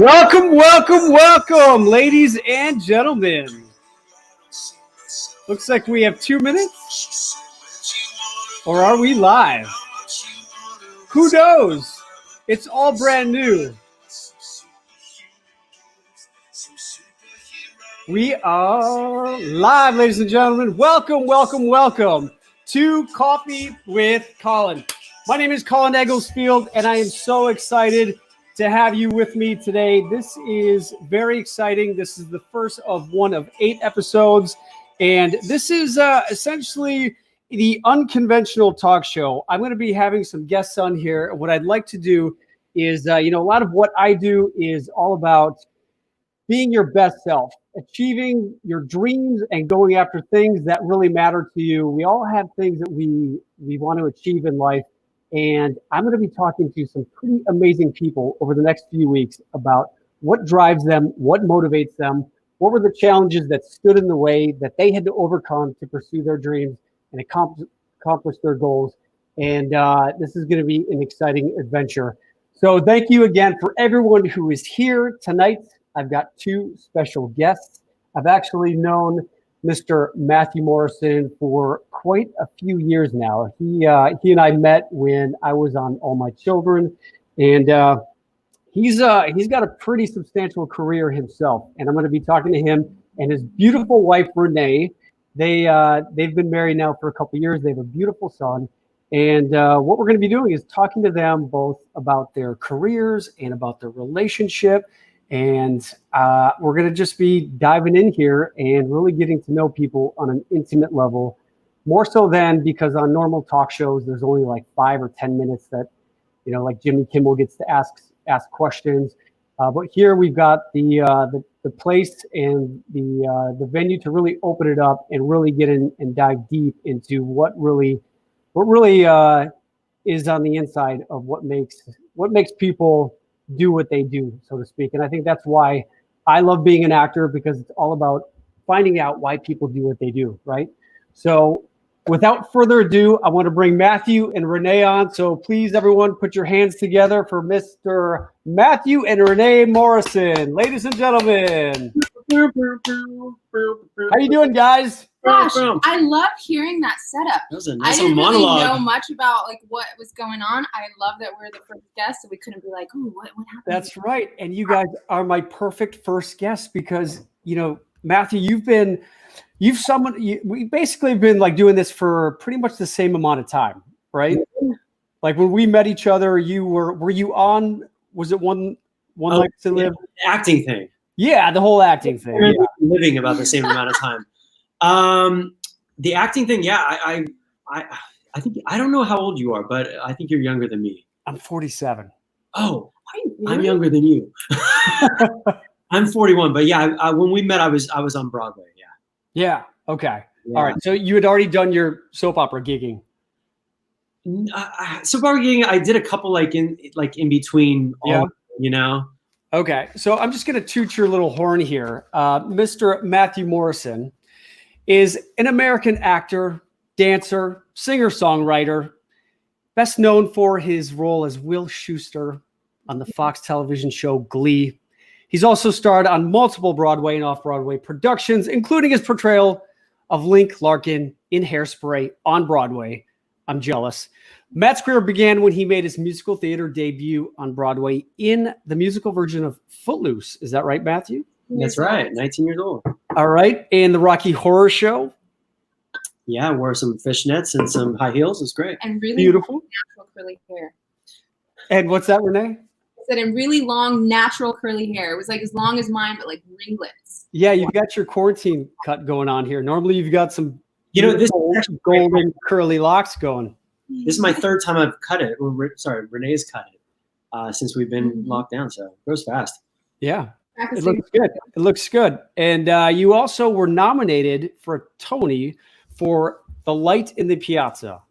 Welcome, ladies and gentlemen. Looks like we have 2 minutes. Or are we live? Who knows? It's all brand new. We are live, ladies and gentlemen. Welcome to Coffee with Colin. My name is Colin Egglesfield, and I am so excited to have you with me today. This is very exciting. This is the first of one of 8 episodes, and this is essentially the unconventional talk show. I'm going to be having some guests on here. What I'd like to do is, a lot of what I do is all about being your best self, achieving your dreams and going after things that really matter to you. We all have things that we want to achieve in life. And I'm going to be talking to some pretty amazing people over the next few weeks about what drives them, what motivates them, what were the challenges that stood in the way that they had to overcome to pursue their dreams and accomplish their goals. And this is going to be an exciting adventure. So thank you again for everyone who is here tonight. I've got 2 special guests. I've actually known Mr. Matthew Morrison for quite a few years now. He and I met when I was on All My Children, and he's got a pretty substantial career himself. And I'm going to be talking to him and his beautiful wife Renee. They've been married now for a couple of years. They have a beautiful son, and what we're going to be doing is talking to them both about their careers and about their relationship. And we're going to just be diving in here and really getting to know people on an intimate level, more so than because on normal talk shows, there's only like 5 or 10 minutes that, like Jimmy Kimmel gets to ask questions. But here we've got the place and the venue to really open it up and really get in and dive deep into what really is on the inside of what makes people do what they do, so to speak. And I think that's why I love being an actor, because it's all about finding out why people do what they do, right? So without further ado, I want to bring Matthew and Renee on. So please, everyone, put your hands together for Mr. Matthew and Renee Morrison. Ladies and gentlemen. How you doing, guys? Gosh, I love hearing that setup. That was a nice I didn't really monologue. know much about what was going on. I love that we're the first guest, so we couldn't be like, "Oh, what happened?" That's right. And you guys are my perfect first guest because, Matthew, we basically have been like doing this for pretty much the same amount of time, right? Like when we met each other, were you on, was it one Life to Live? Acting thing. Yeah, the whole acting thing. We're living about the same amount of time. The acting thing, yeah, I think, I don't know how old you are, but I think you're younger than me. I'm 47. Oh, I'm younger than you. I'm 41, but yeah, when we met, I was on Broadway. Yeah. Okay. Yeah. All right. So you had already done your soap opera gigging. Soap opera gigging, I did a couple in between. Okay. So I'm just going to toot your little horn here. Mr. Matthew Morrison is an American actor, dancer, singer-songwriter, best known for his role as Will Schuester on the Fox television show Glee. He's also starred on multiple Broadway and off-Broadway productions, including his portrayal of Link Larkin in Hairspray on Broadway. I'm jealous. Matt's career began when he made his musical theater debut on Broadway in the musical version of Footloose. Is that right, Matthew? That's right. 19 years old. All right. And the Rocky Horror Show. Yeah, I wore some fishnets and some high heels. It was great. And really beautiful natural curly hair. And what's that, Renee? I said, and really long natural curly hair. It was like as long as mine, but like ringlets. Yeah, you've got your quarantine cut going on here. Normally, you've got some this golden curly locks going. This is my 3rd time I've cut it. Renee's cut it since we've been locked down. So it goes fast. Yeah. It looks good. It looks good. And you also were nominated for a Tony for The Light in the Piazza.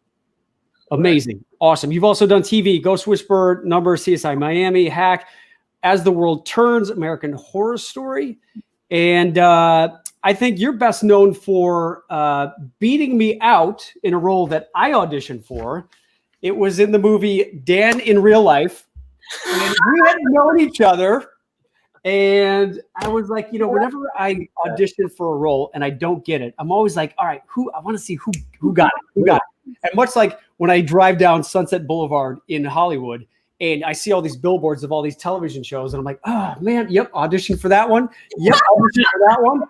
Amazing. Awesome. You've also done TV, Ghost Whisperer, Number, CSI Miami, Hack, As the World Turns, American Horror Story. And I think you're best known for beating me out in a role that I auditioned for It was in the movie Dan in Real Life. And we hadn't known each other. And I was like, whenever I audition for a role and I don't get it, I'm always like, all right, I want to see who got it. And much like when I drive down Sunset Boulevard in Hollywood and I see all these billboards of all these television shows, and I'm like, oh man, yep, audition for that one. Yep, audition for that one.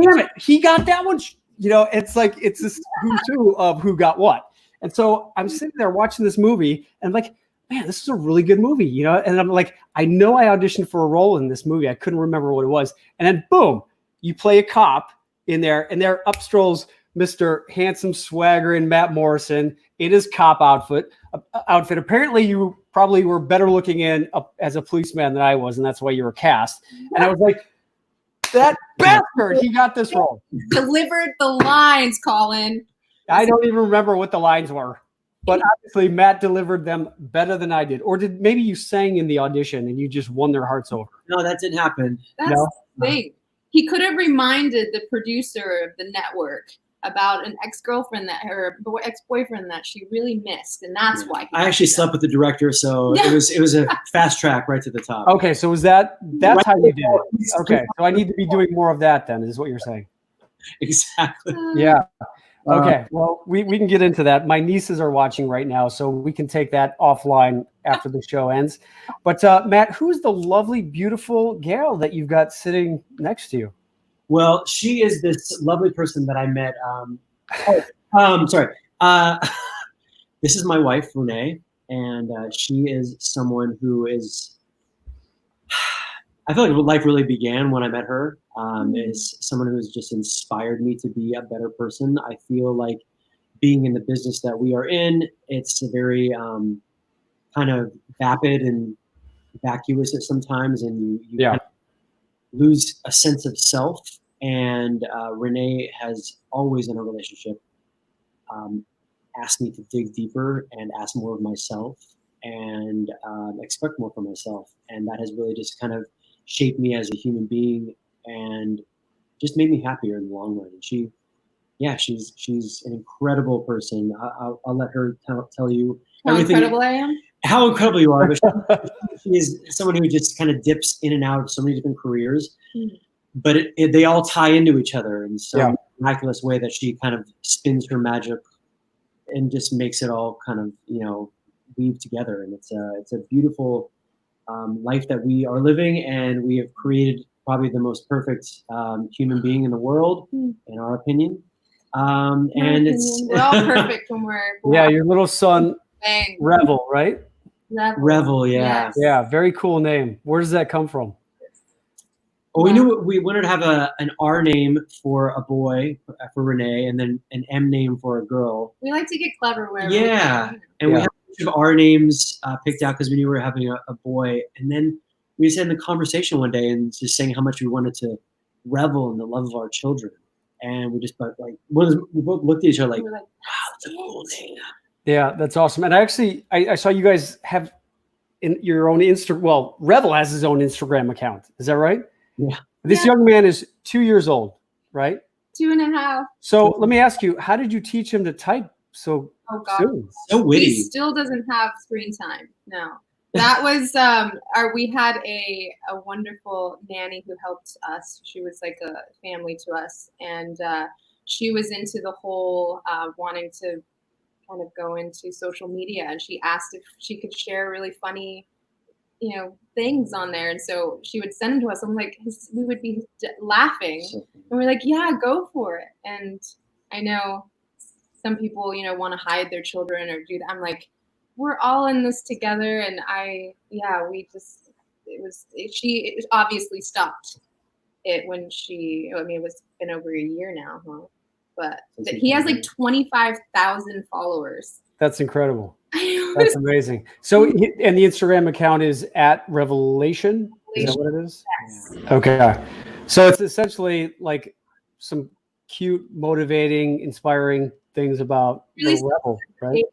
Damn it, he got that one. It's like it's this who's who of who got what. And so I'm sitting there watching this movie and I'm like, man, this is a really good movie, And I'm like, I know I auditioned for a role in this movie. I couldn't remember what it was. And then boom, you play a cop in there, and there up strolls Mr. Handsome Swagger Matt Morrison in his cop outfit. Apparently, you probably were better looking as a policeman than I was, and that's why you were cast. And I was like, that bastard, he got this role. Delivered the lines, Colin. I don't even remember what the lines were. But obviously, Matt delivered them better than I did. Or maybe you sang in the audition and you just won their hearts over? No, that didn't happen. That's the thing. He could have reminded the producer of the network about an ex-girlfriend or ex-boyfriend that she really missed, and that's why. I actually slept with the director, so it was a fast track right to the top. Okay, so that's right, how you did it. Okay, so I need to be doing more of that then, is what you're saying. Exactly. Yeah. Okay, well, we can get into that. My nieces are watching right now, so we can take that offline after the show ends. But Matt, who's the lovely, beautiful gal that you've got sitting next to you? Well, she is this lovely person that I met. This is my wife, Renee, and she is someone who is. I feel like life really began when I met her. Is someone who has just inspired me to be a better person. I feel like being in the business that we are in, it's a very kind of vapid and vacuous at sometimes, and you kind of lose a sense of self. And Renee has always in a relationship asked me to dig deeper and ask more of myself and expect more from myself. And that has really just kind of shaped me as a human being and just made me happier in the long run. And she's an incredible person. I'll let her tell you how incredible I am. How incredible you are. But she is someone who just kind of dips in and out of so many different careers, but they all tie into each other in some miraculous way that she kind of spins her magic and just makes it all kind of weave together. And it's a beautiful life that we are living, and we have created probably the most perfect human being in the world, in our opinion. And we're all perfect when we're born. Yeah, your little son, Revel, right? Revel, yeah. Yes. Yeah, very cool name. Where does that come from? Well, we knew we wanted to have an R name for a boy, for Renee, and then an M name for a girl. We like to get clever wherever we can. And we have a bunch of R names picked out because we knew we were having a boy. And then we just had the conversation one day and just saying how much we wanted to revel in the love of our children. And we just we both looked at each other like, wow, that's a cool name. Yeah, that's awesome. And I saw you guys have in your own Revel has his own Instagram account. Is that right? Yeah. This young man is 2 years old, right? 2.5. So let me ask you, how did you teach him to type so soon? So witty. He still doesn't have screen time. No. That was we had a wonderful nanny who helped us. She was like a family to us, and she was into the whole wanting to kind of go into social media, and she asked if she could share really funny things on there, and so she would send them to us. I'm like, we would be laughing, and we're like, yeah, go for it. And I know some people want to hide their children or do that. I'm like, we're all in this together. And she obviously stopped it when it's been over a year now, huh? But he has like 25,000 followers. That's incredible. That's amazing. So, and the Instagram account is @Revelation. Is that what it is? Yes. Okay. So it's essentially like some cute, motivating, inspiring things about the Revel, right?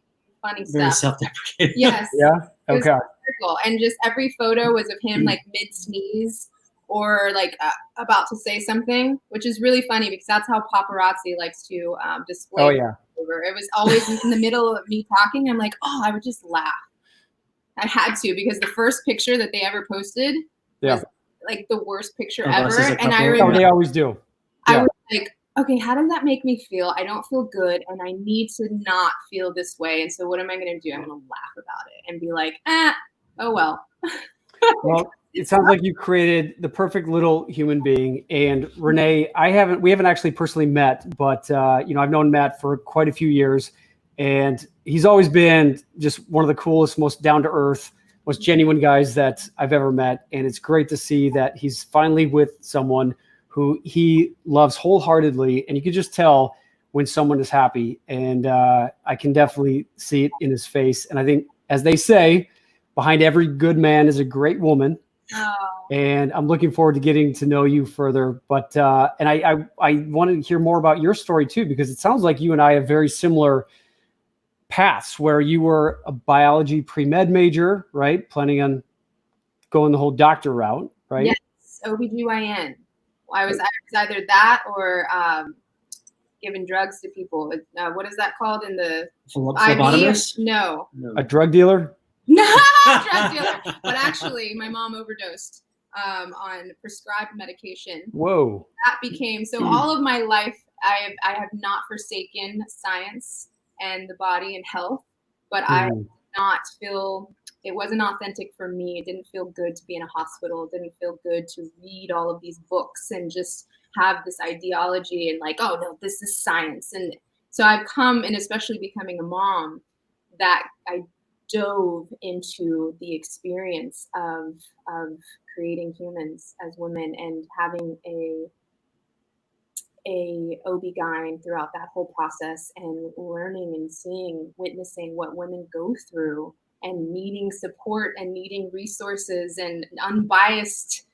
Funny stuff. Very self-deprecating. Yes. Yeah. Okay. And just every photo was of him like mid-sneeze or like about to say something, which is really funny because that's how paparazzi likes to display. Oh yeah. remember. It was always in the middle of me talking. I'm like, oh, I would just laugh. I had to, because the first picture that they ever posted was like the worst picture ever. And I remember they always do. I was like, okay, how does that make me feel? I don't feel good, and I need to not feel this way. And so what am I going to do? I'm going to laugh about it and be like, oh, well. Well, it sounds like you created the perfect little human being. And Renee, we haven't actually personally met, but I've known Matt for quite a few years, and he's always been just one of the coolest, most down to earth, most genuine guys that I've ever met. And it's great to see that he's finally with someone who he loves wholeheartedly. And you can just tell when someone is happy. And I can definitely see it in his face. And I think, as they say, behind every good man is a great woman. Oh. And I'm looking forward to getting to know you further. But and I wanted to hear more about your story too, because it sounds like you and I have very similar paths, where you were a biology pre-med major, right? Planning on going the whole doctor route, right? Yes, OBGYN. I was either that or giving drugs to people. What is that called in the phlebotomist? No. A drug dealer? No, drug dealer. But actually, my mom overdosed on prescribed medication. Whoa. That became, so all of my life, I have not forsaken science and the body and health, but I did not feel, it wasn't authentic for me. It didn't feel good to be in a hospital. It didn't feel good to read all of these books and just have this ideology and like, oh no, this is science. And so I've come, and especially becoming a mom, that I dove into the experience of creating humans as women and having a OB-GYN throughout that whole process, and learning and seeing, witnessing what women go through, and needing support and needing resources and unbiased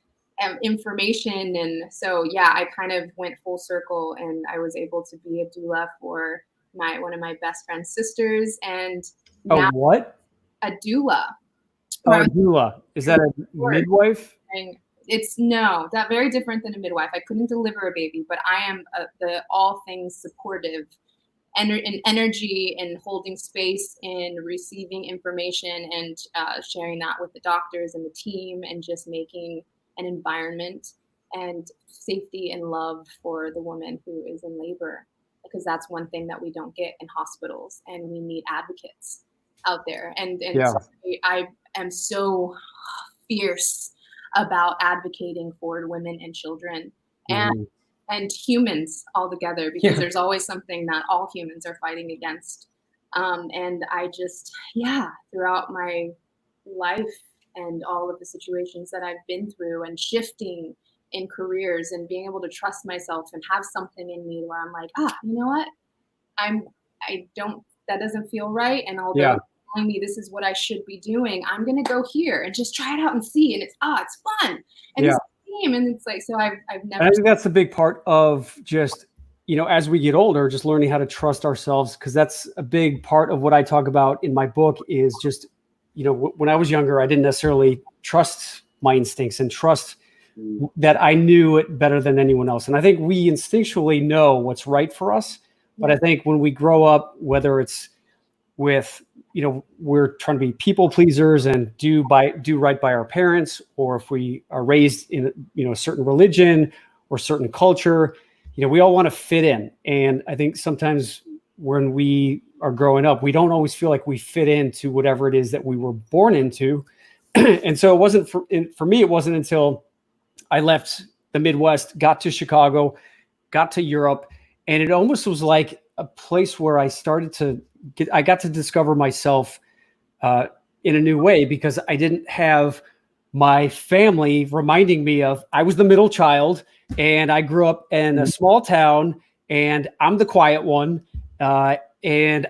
information. And so, yeah, I kind of went full circle, and I was able to be a doula for one of my best friend's sisters. And now, what? A doula. Oh, a doula. Is that a midwife? It's that very different than a midwife. I couldn't deliver a baby, but I am the all things supportive and energy and holding space and receiving information and sharing that with the doctors and the team, and just making an environment and safety and love for the woman who is in labor, because that's one thing that we don't get in hospitals, and we need advocates out there. And so I am so fierce about advocating for women and children and humans all together, because there's always something that all humans are fighting against. And I just, throughout my life and all of the situations that I've been through, and shifting in careers, and being able to trust myself and have something in me where I'm like, you know what? That doesn't feel right. And although telling me this is what I should be doing, I'm going to go here and just try it out and see. And it's fun. And it's a team. And it's like, so I've never. And I think that's a big part of just, as we get older, just learning how to trust ourselves. Cause that's a big part of what I talk about in my book is just, when I was younger, I didn't necessarily trust my instincts and trust that I knew it better than anyone else. And I think we instinctually know what's right for us. But I think when we grow up, whether it's with, we're trying to be people pleasers and do right by our parents, or if we are raised in, a certain religion or certain culture, we all want to fit in. And I think sometimes when we are growing up, we don't always feel like we fit into whatever it is that we were born into. And so it wasn't for me, it wasn't until I left the Midwest, got to Chicago, got to Europe, and it almost was like a place where I got to discover myself in a new way, because I didn't have my family reminding me of, I was the middle child and I grew up in a small town and I'm the quiet one. And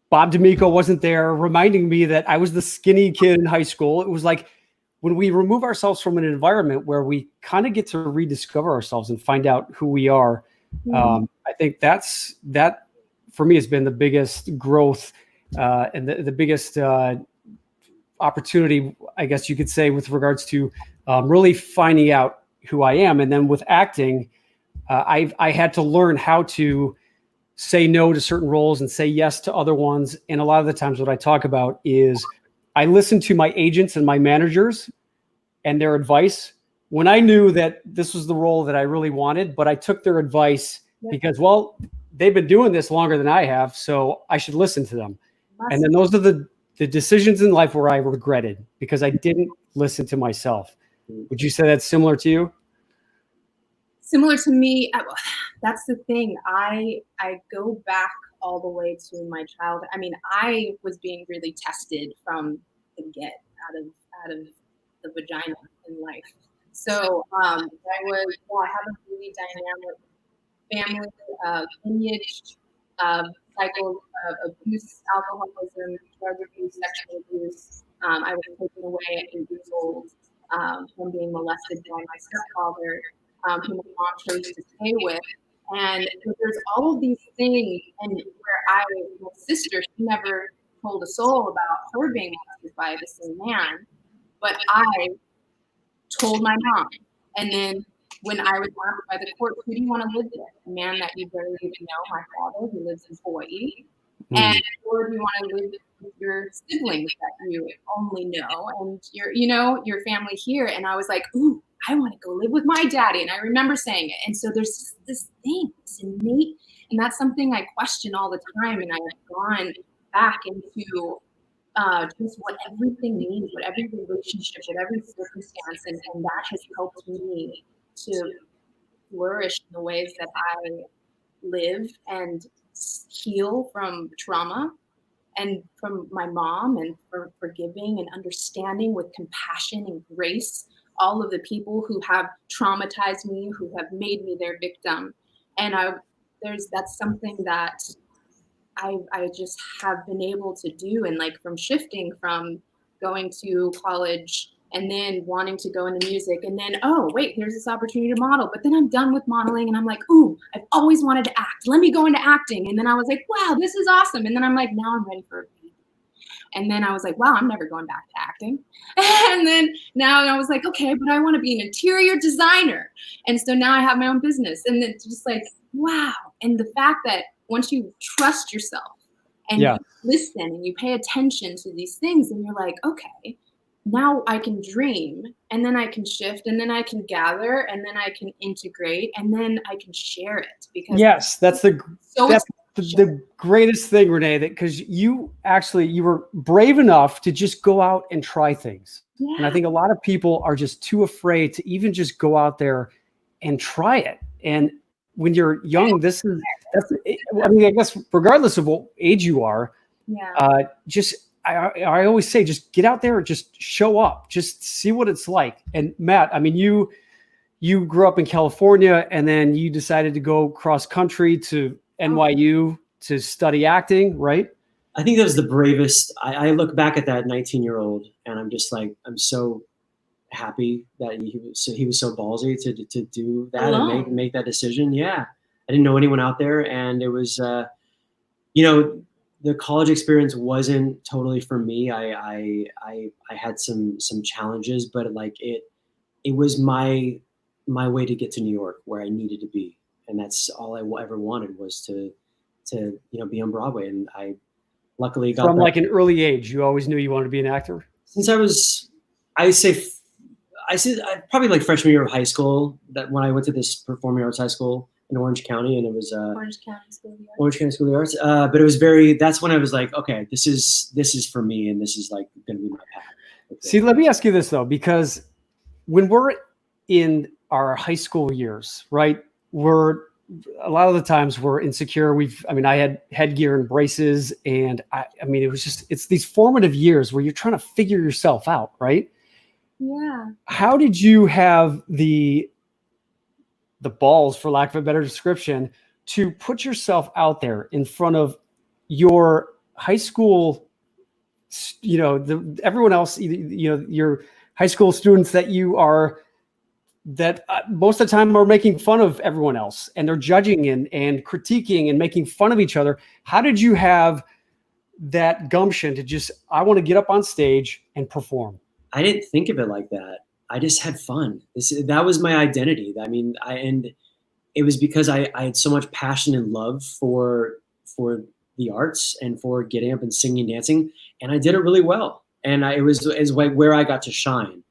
Bob D'Amico wasn't there reminding me that I was the skinny kid in high school. It was like, when we remove ourselves from an environment where we kind of get to rediscover ourselves and find out who we are, I think that for me has been the biggest growth and the biggest opportunity, I guess you could say, with regards to really finding out who I am. And then with acting, I had to learn how to say no to certain roles and say yes to other ones. And a lot of the times what I talk about is I listen to my agents and my managers and their advice when I knew that this was the role that I really wanted, but I took their advice because, well, they've been doing this longer than I have, so I should listen to them. And then those are the decisions in life where I regretted because I didn't listen to myself. Would you say that's similar to you? Similar to me. That's the thing. I go back all the way to my childhood. I mean, I was being really tested from the get out of the vagina in life. So I have a really dynamic family, lineage, cycle of abuse, alcoholism, drug abuse, sexual abuse. I was taken away at 8 years old from being molested by my stepfather, who my mom chose to stay with. And there's all of these things, and my sister, she never told a soul about her being molested by the same man, but I told my mom. And then when I was asked by the court, who do you want to live with? A man that you barely even know, my father, who lives in Hawaii. And or do you want to live with your siblings that you only know and your family here? And I was like, ooh, I want to go live with my daddy. And I remember saying it. And so there's this thing, this innate, and that's something I question all the time. And I have gone back into just what everything means, what every relationship, what every circumstance, and that has helped me to flourish in the ways that I live and heal from trauma and from my mom, and for forgiving and understanding with compassion and grace all of the people who have traumatized me, who have made me their victim. And that's something that I just have been able to do. And like from shifting from going to college and then wanting to go into music, and then, oh, wait, here's this opportunity to model. But then I'm done with modeling and I'm like, ooh, I've always wanted to act. Let me go into acting. And then I was like, wow, this is awesome. And then I'm like, now I'm ready for a baby. And then I was like, wow, I'm never going back to acting. And then now I was like, okay, but I want to be an interior designer. And so now I have my own business. And then just like, wow. And the fact that once you trust yourself and you listen and you pay attention to these things, and you're like, okay, now I can dream, and then I can shift, and then I can gather, and then I can integrate, and then I can share it. Because that's the greatest thing, Renee, that because you were brave enough to just go out and try things. Yeah. And I think a lot of people are just too afraid to even just go out there and try it. And when you're young, I guess regardless of what age you are, I always say, just get out there and just show up, just see what it's like. And Matt, I mean, you grew up in California, and then you decided to go cross country to NYU to study acting, right? I think that was the bravest. I look back at that 19-year-old, and I'm just like, I'm so happy that he was so ballsy to do that and make that decision. Yeah, I didn't know anyone out there, and it was, the college experience wasn't totally for me. I had some challenges, but like it was my way to get to New York, where I needed to be, and that's all I ever wanted, was to be on Broadway. And I luckily got from like an early age. You always knew you wanted to be an actor? Since I say probably like freshman year of high school, that when I went to this performing arts high school in Orange County, and it was Orange County School of the Arts. Orange County School of the Arts. But it was that's when I was like, okay, this is for me, and this is like going to be my path. Okay. See, let me ask you this though, because when we're in our high school years, right, a lot of the times we're insecure. I had headgear and braces, and it's these formative years where you're trying to figure yourself out, right? Yeah. How did you have the balls, for lack of a better description, to put yourself out there in front of your high school, everyone else, your high school students that most of the time are making fun of everyone else, and they're judging and critiquing and making fun of each other? How did you have that gumption to just, I want to get up on stage and perform? I didn't think of it like that. I just had fun. That was my identity. I mean, and it was because I had so much passion and love for the arts and for getting up and singing and dancing, and I did it really well. And it was where I got to shine.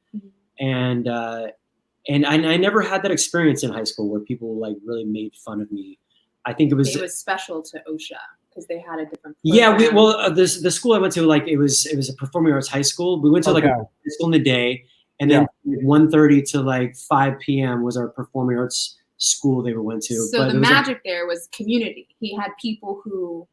And I never had that experience in high school where people like really made fun of me. I think it was special to OSHA because they had a different program. Yeah, the school I went to, like it was a performing arts high school. We went to like a high school in the day, and then 1:30 to like 5 p.m. was our performing arts school they went to. So the magic there was community. He had people who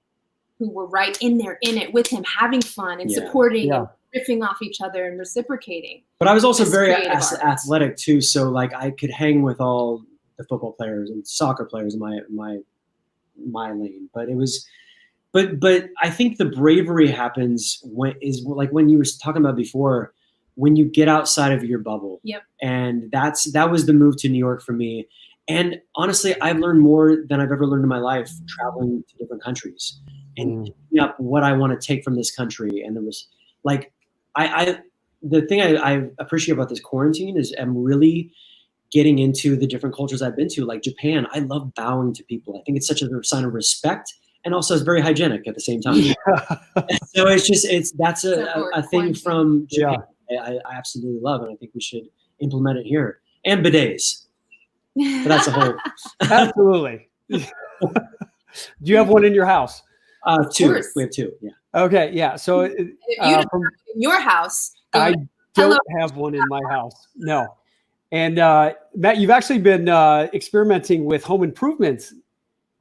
were right in it with him, having fun and supporting and riffing off each other and reciprocating. But I was also very athletic too, so like I could hang with all the football players and soccer players in my lane. But it was, but I think the bravery happens when you were talking about before, when you get outside of your bubble. Yep. And that was the move to New York for me. And honestly, I've learned more than I've ever learned in my life traveling to different countries and picking up what I want to take from this country. And there was like, the thing I appreciate about this quarantine is I'm really getting into the different cultures I've been to, like Japan. I love bowing to people. I think it's such a sign of respect, and also it's very hygienic at the same time. So that's a thing from Japan I absolutely love, and I think we should implement it here. And bidets. But that's a whole. Absolutely. Do you have one in your house? Two. We have two. Yeah. Okay. Yeah. So if you don't have in your house, I don't have one in my house. No. And Matt, you've actually been experimenting with home improvements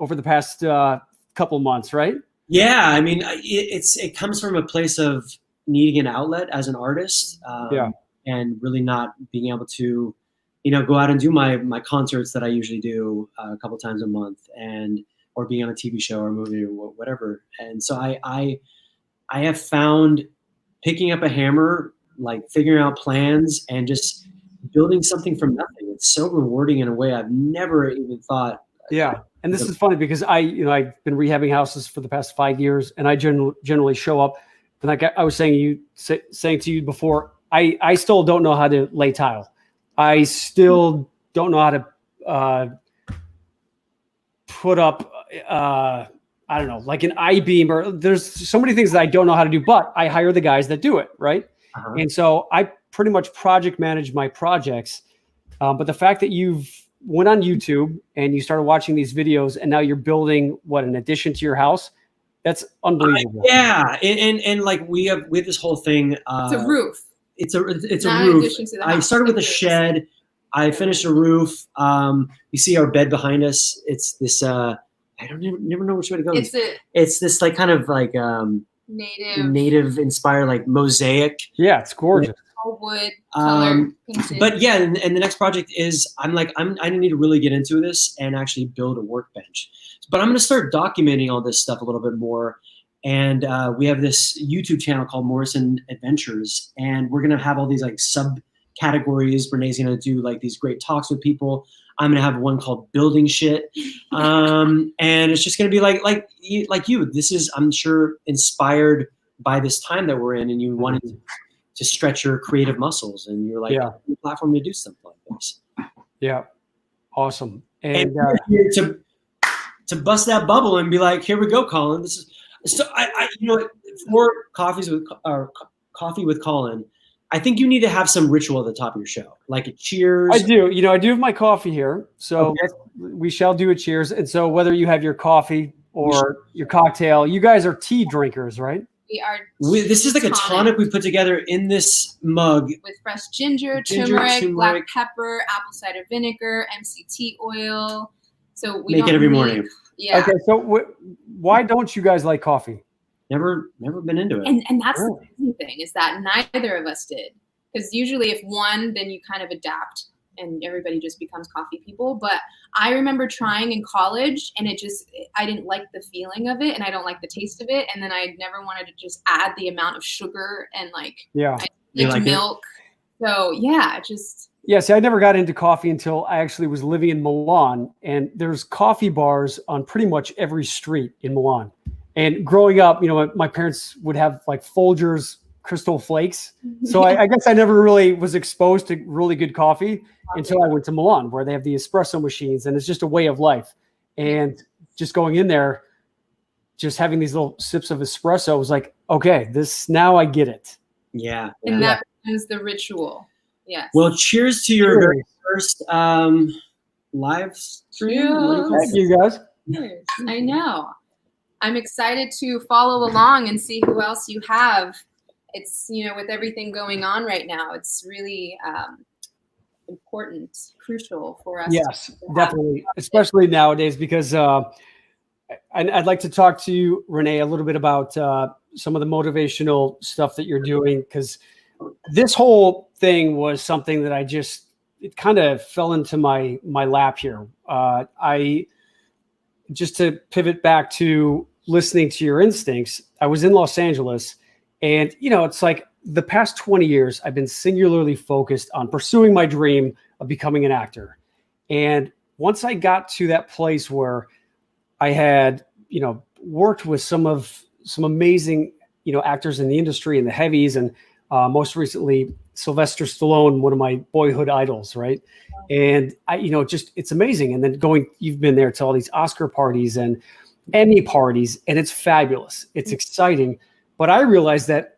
over the past couple of months, right? Yeah. I mean, it comes from a place of needing an outlet as an artist, and really not being able to, go out and do my concerts that I usually do a couple times a month, or being on a TV show or a movie or whatever. And so I have found picking up a hammer, like figuring out plans and just building something from nothing. It's so rewarding in a way I've never even thought. Yeah. And this is funny because I've been rehabbing houses for the past 5 years, and I generally show up. And like I was saying to you before, I still don't know how to lay tile. I still don't know how to put up, I don't know, like an I-beam, or there's so many things that I don't know how to do, but I hire the guys that do it. Right. Uh-huh. And so I pretty much project manage my projects. But the fact that you've went on YouTube and you started watching these videos, and now you're building an addition to your house, that's unbelievable. Yeah. And like we have this whole thing. It's a roof. It's a roof. I started with a shed. I finished a roof. You see our bed behind us. It's this, I never know which way to go. It's this like kind of like native inspired like mosaic. Yeah, it's gorgeous. All wood color. But yeah, and the next project is I need to really get into this and actually build a workbench. But I'm going to start documenting all this stuff a little bit more. And we have this YouTube channel called Morrison Adventures, and we're going to have all these like subcategories. Renee's going to do like these great talks with people. I'm going to have one called Building Shit. And it's just going to be like you. This is, I'm sure, inspired by this time that we're in, and you wanted to stretch your creative muscles, and you're like, a platform to do something like this. Yeah. Awesome. And to bust that bubble and be like, here we go, Colin. This is, so for coffee with Colin, I think you need to have some ritual at the top of your show, like a cheers. I do. I do have my coffee here, so we shall do a cheers. And so whether you have your coffee or your cocktail, you guys are tea drinkers, right? We are. This is like a tonic we put together in this mug with fresh ginger, turmeric, black pepper, apple cider vinegar, MCT oil. So we make it every morning. Yeah. Okay. So why don't you guys like coffee? Never been into it. And that's the crazy thing, is that neither of us did. Because usually if one, then you kind of adapt and everybody just becomes coffee people. But I remember trying in college, and I didn't like the feeling of it, and I don't like the taste of it. And then I never wanted to just add the amount of sugar and milk. So see, I never got into coffee until I actually was living in Milan, and there's coffee bars on pretty much every street in Milan. And growing up, my parents would have like Folgers Crystal Flakes. So I guess I never really was exposed to really good coffee until I went to Milan, where they have the espresso machines, and it's just a way of life. And just going in there, just having these little sips of espresso was like, okay, now I get it. Yeah. And that becomes the ritual. Yes. Well, cheers to your very first live stream. Thank you, guys. Cheers. I know. I'm excited to follow along and see who else you have. It's, with everything going on right now, it's really important, crucial for us. Yes, definitely, especially nowadays, because I'd like to talk to you, Renee, a little bit about some of the motivational stuff that you're doing, because this whole thing was something that it kind of fell into my lap here. Just to pivot back to listening to your instincts, I was in Los Angeles, and it's like the past 20 years, I've been singularly focused on pursuing my dream of becoming an actor. And once I got to that place where I had, worked with some amazing, actors in the industry and the heavies, and most recently Sylvester Stallone, one of my boyhood idols, right? And it's amazing. And then you've been there to all these Oscar parties and Emmy parties, and it's fabulous. It's exciting. But I realized that,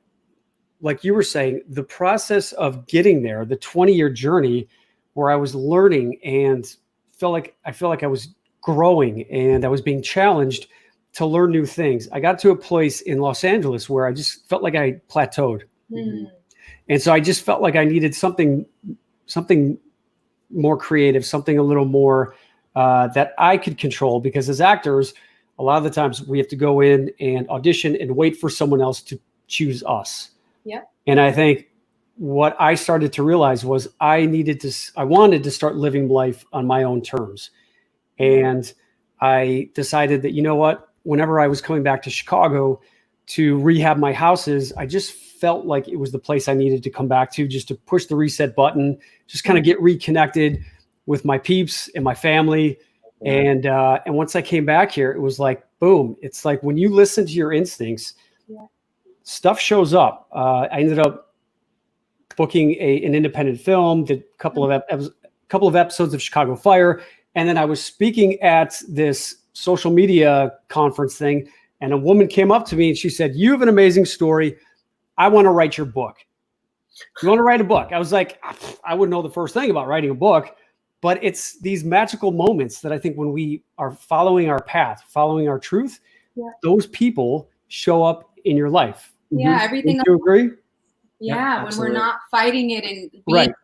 like you were saying, the process of getting there, the 20-year journey where I was learning and I felt like I was growing and I was being challenged to learn new things. I got to a place in Los Angeles where I just felt like I plateaued. And so I just felt like I needed something more creative, something a little more that I could control, because as actors, a lot of the times we have to go in and audition and wait for someone else to choose us. Yep. And I think what I started to realize was I wanted to start living life on my own terms. And I decided that, whenever I was coming back to Chicago to rehab my houses, I just felt like it was the place I needed to come back to, just to push the reset button, just kind of get reconnected with my peeps and my family. And once I came back here, it was like, boom. It's like when you listen to your instincts, stuff shows up. I ended up booking an independent film, did a couple of episodes of Chicago Fire. And then I was speaking at this social media conference thing, and a woman came up to me and she said, "You have an amazing story. I want to write your book. You want to write a book?" I was like, I wouldn't know the first thing about writing a book. But it's these magical moments that I think when we are following our path, following our truth, those people show up in your life. Yeah, everything. Do you agree? Yeah, when we're not fighting it and being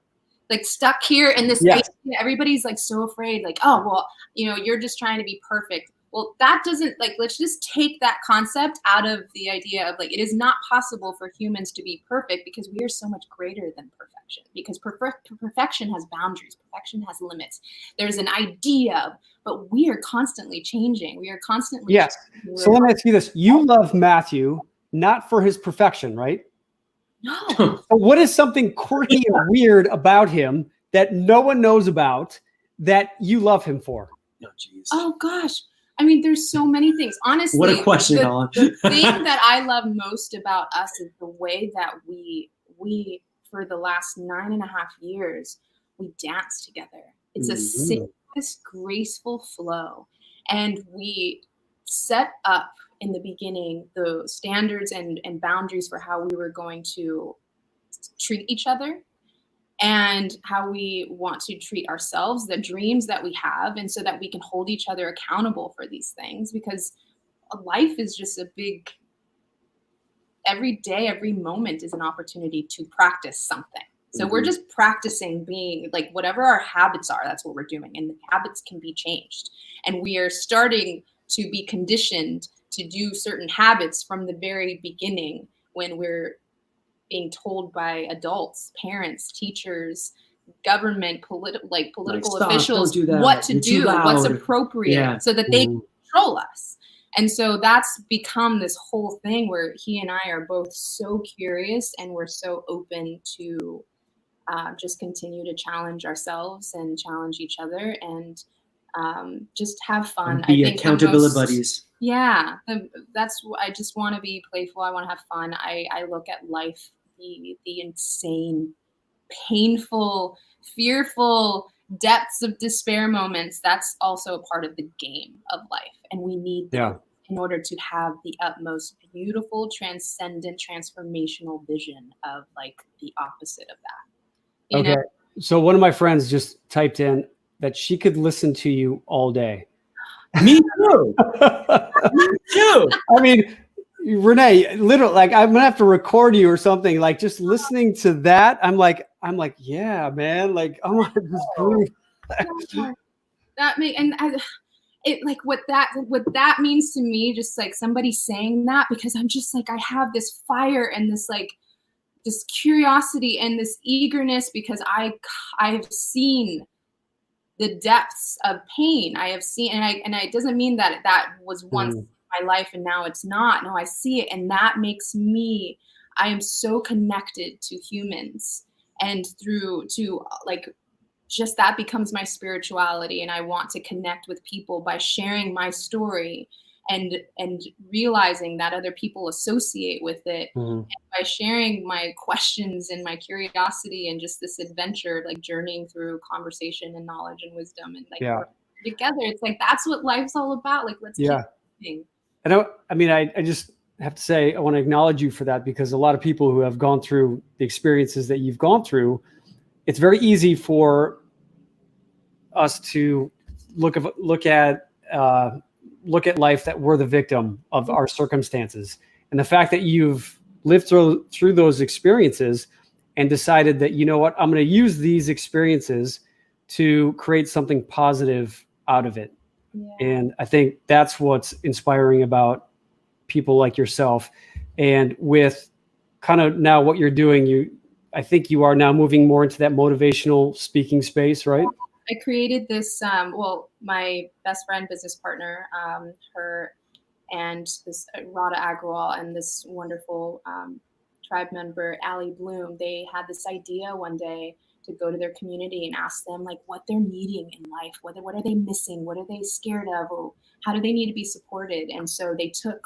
like stuck here in this idea, everybody's like so afraid, like, oh, well, you're just trying to be perfect. Well, that doesn't, let's just take that concept out of the idea of it is not possible for humans to be perfect, because we are so much greater than perfection, because perfection has boundaries. Perfection has limits. There's an idea, but we are constantly changing. We are constantly. Yes. So let me ask you this. You love Matthew, not for his perfection, right? No. So what is something quirky or weird about him that no one knows about that you love him for? Oh, geez. Oh, gosh. I mean, there's so many things. Honestly, what a question, Colin. The thing that I love most about us is the way that we for the last 9.5 years, we dance together. It's a seamless, graceful flow. And we set up in the beginning the standards and boundaries for how we were going to treat each other and how we want to treat ourselves, the dreams that we have, and so that we can hold each other accountable for these things, because life is just a big, every day, every moment is an opportunity to practice something. So we're just practicing being whatever our habits are, that's what we're doing. And the habits can be changed. And we are starting to be conditioned to do certain habits from the very beginning, when we're being told by adults, parents, teachers, government, political officials what to do, what's appropriate, so that they can control us. And so that's become this whole thing where he and I are both so curious, and we're so open to just continue to challenge ourselves and challenge each other. And just have fun. And be accountability buddies. Yeah, I just want to be playful. I want to have fun. I look at life, the insane, painful, fearful depths of despair moments. That's also a part of the game of life, and we need them in order to have the utmost beautiful, transcendent, transformational vision of like the opposite of that. You know? So one of my friends just typed in that she could listen to you all day. Me too. Me too. I mean, Renee, literally, like I'm gonna have to record you or something. Like just listening to that, I'm like, yeah, man. Like I want to just groove. What that means to me, just like somebody saying that, because I'm just like, I have this fire and this like this curiosity and this eagerness, because I've seen the depths of pain. I have seen, and it doesn't mean that was once my life and now it's not. No, I see it, and that makes me, I am so connected to humans, and to like just that becomes my spirituality, and I want to connect with people by sharing my story and realizing that other people associate with it, and by sharing my questions and my curiosity and just this adventure, like journeying through conversation and knowledge and wisdom, and like together, it's like that's what life's all about. Like let's keep moving. And I just have to say, I want to acknowledge you for that, because a lot of people who have gone through the experiences that you've gone through, it's very easy for us to look at life that we're the victim of our circumstances. And the fact that you've lived through those experiences and decided that, you know what, I'm going to use these experiences to create something positive out of it. Yeah. And I think that's what's inspiring about people like yourself. And with kind of now what you're doing, I think you are now moving more into that motivational speaking space, right? I created this, my best friend, business partner, her and this Radha Agrawal and this wonderful tribe member, Allie Bloom, they had this idea one day to go to their community and ask them like what they're needing in life, what are they missing, what are they scared of, or how do they need to be supported. And so they took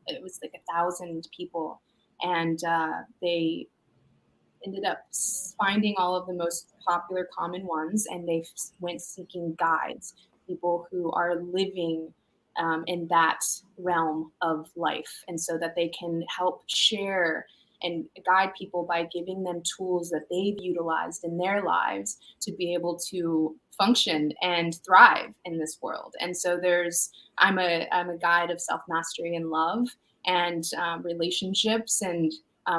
it was like 1,000 people, and they ended up finding all of the most popular common ones, and they went seeking guides, people who are living in that realm of life, and so that they can help share and guide people by giving them tools that they've utilized in their lives to be able to function and thrive in this world. And so I'm a guide of self-mastery and love and relationships, and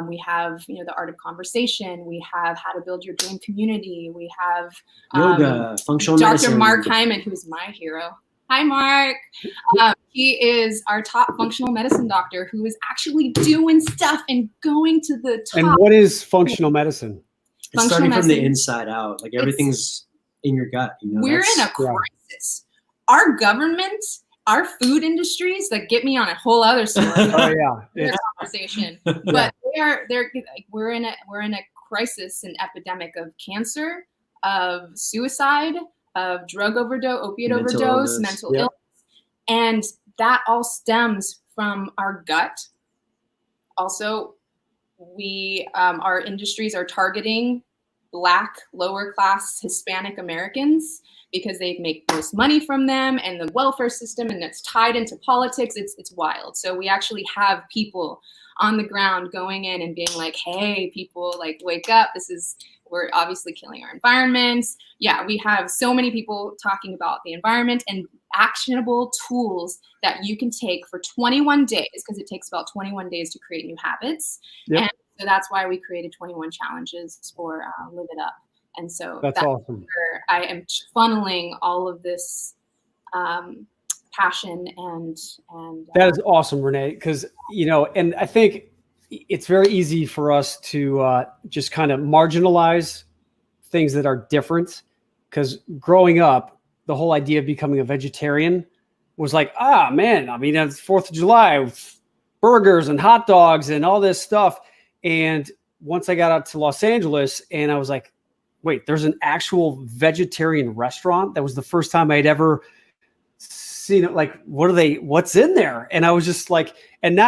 we have, the art of conversation. We have how to build your dream community. We have yoga, functional Dr. medicine. Mark Hyman, who's my hero. Hi, Mark. He is our top functional medicine doctor who is actually doing stuff and going to the top. And what is functional medicine? It's starting from the inside out. Like everything's in your gut. We're in a crisis. Our government, our food industries, that get me on a whole other story. Conversation. But we're in a crisis and epidemic of cancer, of suicide, of drug overdose, opiate overdose, mental illness. And that all stems from our gut. Also, our industries are targeting Black, lower class, Hispanic Americans because they make most money from them, and the welfare system, and it's tied into politics. It's wild. So we actually have people on the ground going in and being like, hey, people, like, wake up. We're obviously killing our environments. Yeah, we have so many people talking about the environment and actionable tools that you can take for 21 days, because it takes about 21 days to create new habits. Yep. And so that's why we created 21 challenges for Live It Up. And so that's awesome. Where I am funneling all of this passion and that is awesome, Renee, because and I think it's very easy for us to just kind of marginalize things that are different, because growing up, the whole idea of becoming a vegetarian was like, man, I mean, it's 4th of July, burgers and hot dogs and all this stuff. And once I got out to Los Angeles, and I was like, wait, there's an actual vegetarian restaurant. That was the first time I'd ever seen it. Like, what's in there? And I was just like, and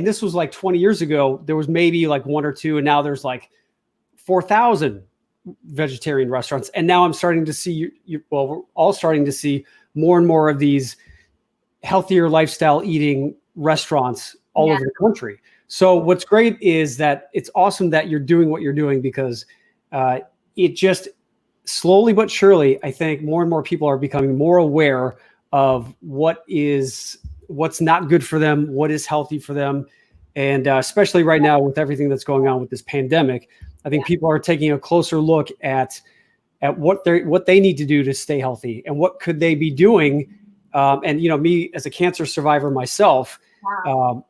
this was like 20 years ago, there was maybe like one or two, and now there's like 4,000 vegetarian restaurants. And now I'm starting to see, we're all starting to see more and more of these healthier lifestyle eating restaurants all over the country. So what's great is that it's awesome that you're doing what you're doing, because it just slowly but surely, I think more and more people are becoming more aware of what's not good for them, what is healthy for them. And especially right now with everything that's going on with this pandemic, I think people are taking a closer look at what they need to do to stay healthy and what could they be doing. And, me as a cancer survivor myself,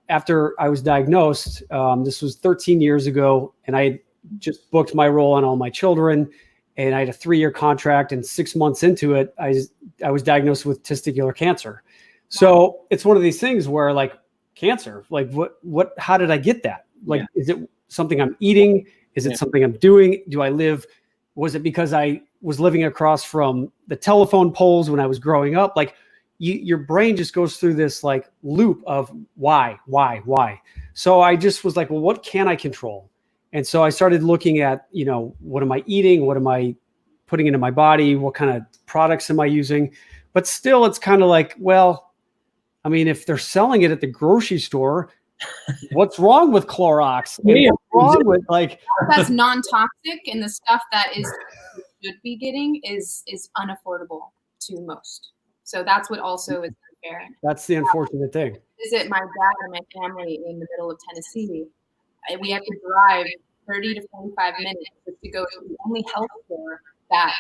after I was diagnosed, this was 13 years ago, and I had just booked my role on all my children, and I had a 3-year contract, and 6 months into it, I was diagnosed with testicular cancer. So it's one of these things where, like, cancer, like how did I get that? Like, is it something I'm eating? Is it something I'm doing? Was it because I was living across from the telephone poles when I was growing up? Like, your brain just goes through this like loop of why. So I just was like, well, what can I control? And so I started looking at, what am I eating? What am I putting into my body? What kind of products am I using? But still, it's kind of like, well, I mean, if they're selling it at the grocery store, what's wrong with Clorox? And what's wrong with that's non-toxic, and the stuff that you should be getting is unaffordable to most. So that's what also is unfair. That's the unfortunate thing. Visit my dad and my family in the middle of Tennessee. We have to drive 30 to 45 minutes to go to the only health store that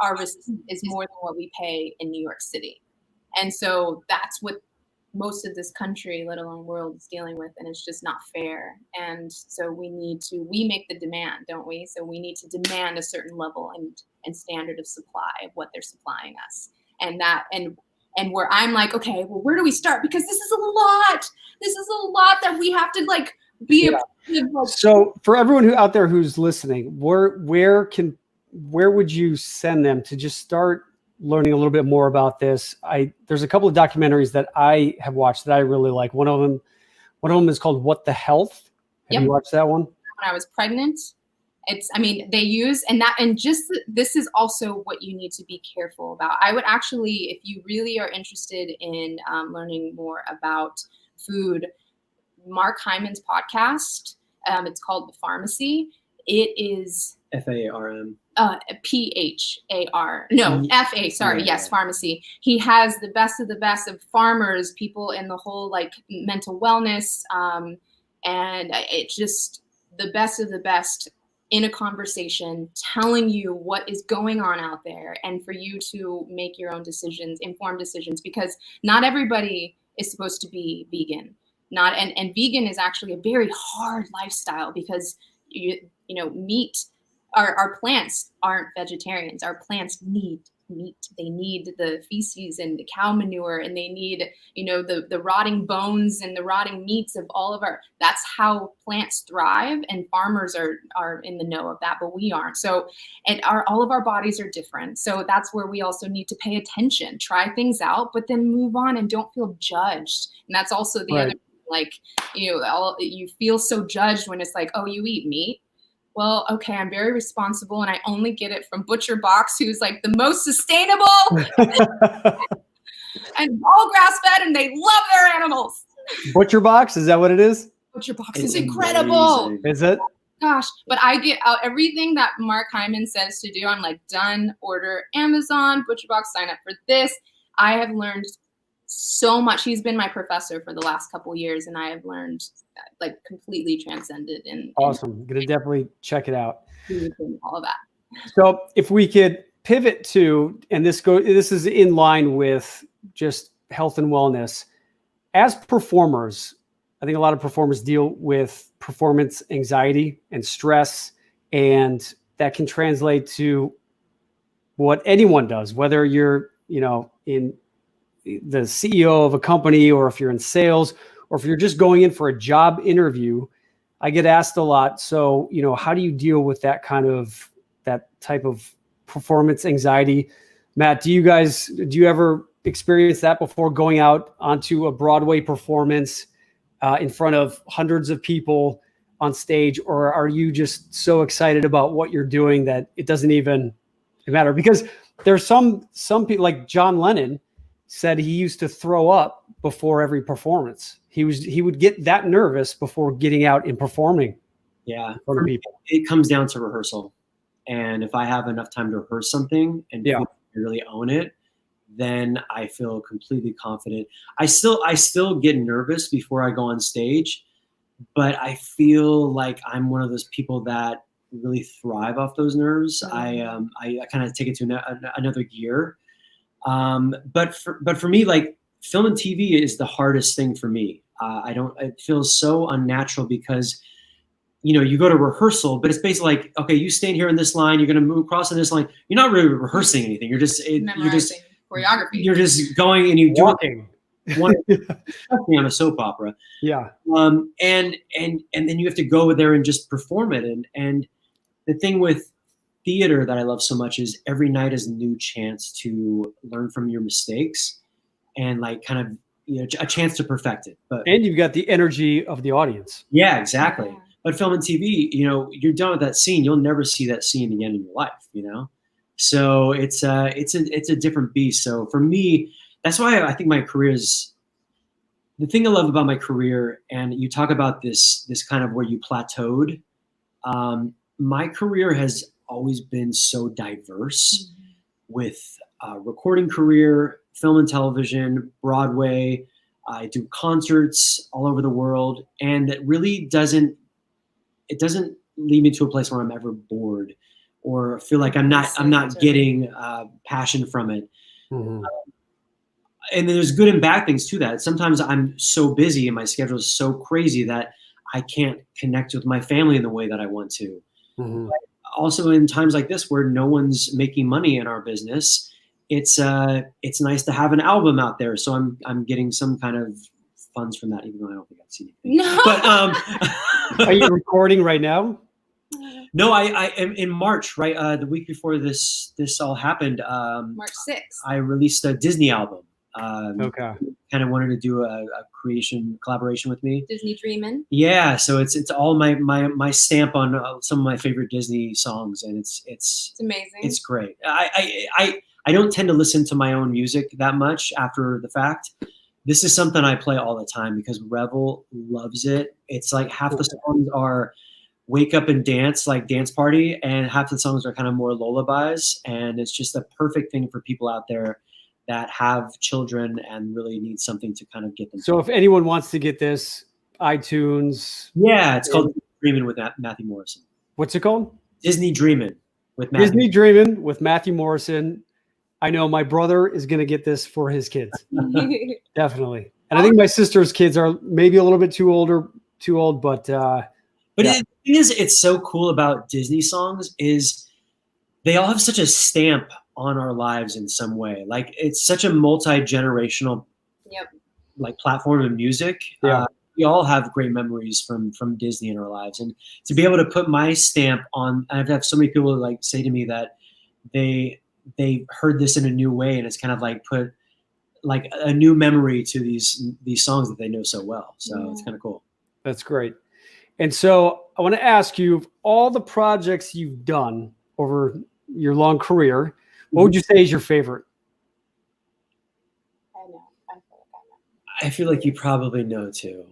our receipt is more than what we pay in New York City. And so that's what most of this country, let alone world, is dealing with, and it's just not fair. And so we make the demand, don't we? So we need to demand a certain level and standard of supply of what they're supplying us. And where I'm like, okay, well, where do we start? Because this is a lot. This is a lot that we have to like be. So for everyone out there who's listening, where would you send them to just start learning a little bit more about this? There's a couple of documentaries that I have watched that I really like. One of them is called What the Health. Have you watched that one? When I was pregnant. This is also what you need to be careful about. I would actually, if you really are interested in learning more about food, Mark Hyman's podcast, it's called The Pharmacy. It is FARM. PHAR. No, FA. Sorry. Yes, pharmacy. He has the best of farmers, people in the whole like mental wellness, and it's just the best of the best in a conversation, telling you what is going on out there, and for you to make your own decisions, informed decisions, because not everybody is supposed to be vegan. And vegan is actually a very hard lifestyle, because meat. Our plants aren't vegetarians. Our plants need meat. They need the feces and the cow manure, and they need, the rotting bones and the rotting meats of all of that's how plants thrive, and farmers are in the know of that, but we aren't. So, all of our bodies are different. So that's where we also need to pay attention, try things out, but then move on and don't feel judged. And that's also the other, like, you feel so judged when it's like, oh, you eat meat. Well, okay, I'm very responsible, and I only get it from Butcher Box, who's like the most sustainable and all grass fed, and they love their animals. Butcher Box, is that what it is? Butcher Box is incredible. Amazing. Is it? Gosh, but I get everything that Mark Hyman says to do. I'm like, done, order Amazon, Butcher Box, sign up for this. I have learned so much. He's been my professor for the last couple of years, and I have learned like completely transcended. Awesome. I'm gonna definitely check it out. All of that. So if we could pivot to, and this is in line with just health and wellness. As performers, I think a lot of performers deal with performance anxiety and stress, and that can translate to what anyone does, whether you're, in the CEO of a company, or if you're in sales, or if you're just going in for a job interview. I get asked a lot. So, how do you deal with that kind of that type of performance anxiety. Matt, do you ever experience that before going out onto a Broadway performance in front of hundreds of people on stage, or are you just so excited about what you're doing that it doesn't even matter? Because there's some people, like John Lennon said he used to throw up before every performance. He would get that nervous before getting out and performing. Yeah, in front of people. it comes down to rehearsal. And if I have enough time to rehearse something and really own it, then I feel completely confident. I still get nervous before I go on stage, but I feel like I'm one of those people that really thrive off those nerves. I kind of take it to another gear. But for me, like, film and TV is the hardest thing for me. It feels so unnatural because, you know, you go to rehearsal, but it's basically like, okay, you stand here in this line, you're going to move across in this line. You're not really rehearsing anything. You're just choreography. You're just going and you walking. Especially on a soap opera. Yeah. And then you have to go there and just perform it. And the thing with theater that I love so much is every night is a new chance to learn from your mistakes and, like, kind of, you know, a chance to perfect it. And you've got the energy of the audience. Yeah, exactly. Yeah. But film and TV, you know, you're done with that scene. You'll never see that scene again in your life, you know? So it's a different beast. So for me, that's why I think my career is the thing I love about my career. And you talk about this kind of where you plateaued. My career has always been so diverse with recording career, film and television, Broadway. I do concerts all over the world, and it really doesn't lead me to a place where I'm ever bored or feel like I'm not getting passion from it. Mm-hmm. And then there's good and bad things to that. Sometimes I'm so busy and my schedule is so crazy that I can't connect with my family in the way that I want to. Mm-hmm. Also, in times like this where no one's making money in our business, it's nice to have an album out there. So I'm getting some kind of funds from that, even though I don't think I've seen anything. No. But are you recording right now? No, I am in March, right? The week before this all happened. March 6th. I released a Disney album. Okay. Kind of wanted to do a collaboration with me. Disney Dreamin'. Yeah, so it's all my stamp on some of my favorite Disney songs, and it's amazing. It's great. I don't tend to listen to my own music that much after the fact. This is something I play all the time because Revel loves it. It's like half the songs are wake up and dance, like dance party, and half the songs are kind of more lullabies, and it's just a perfect thing for people out there that have children and really need something to kind of get them. So if anyone wants to get this, iTunes. Yeah, it's called Dreamin' with Matthew Morrison. What's it called? Disney Dreamin' with Matthew. Disney Dreamin' with Matthew Morrison. I know my brother is going to get this for his kids. Definitely. And I think my sister's kids are maybe a little bit too old, but yeah. The thing is, it's so cool about Disney songs is they all have such a stamp on our lives in some way. Like, it's such a multi-generational like platform of music. Yeah. We all have great memories from Disney in our lives, and to be able to put my stamp on, I've had so many people like say to me that they heard this in a new way, and it's kind of like put like a new memory to these songs that they know so well. So it's kind of cool. That's great. And so I want to ask you, of all the projects you've done over your long career, what would you say is your favorite? I feel like you probably know too.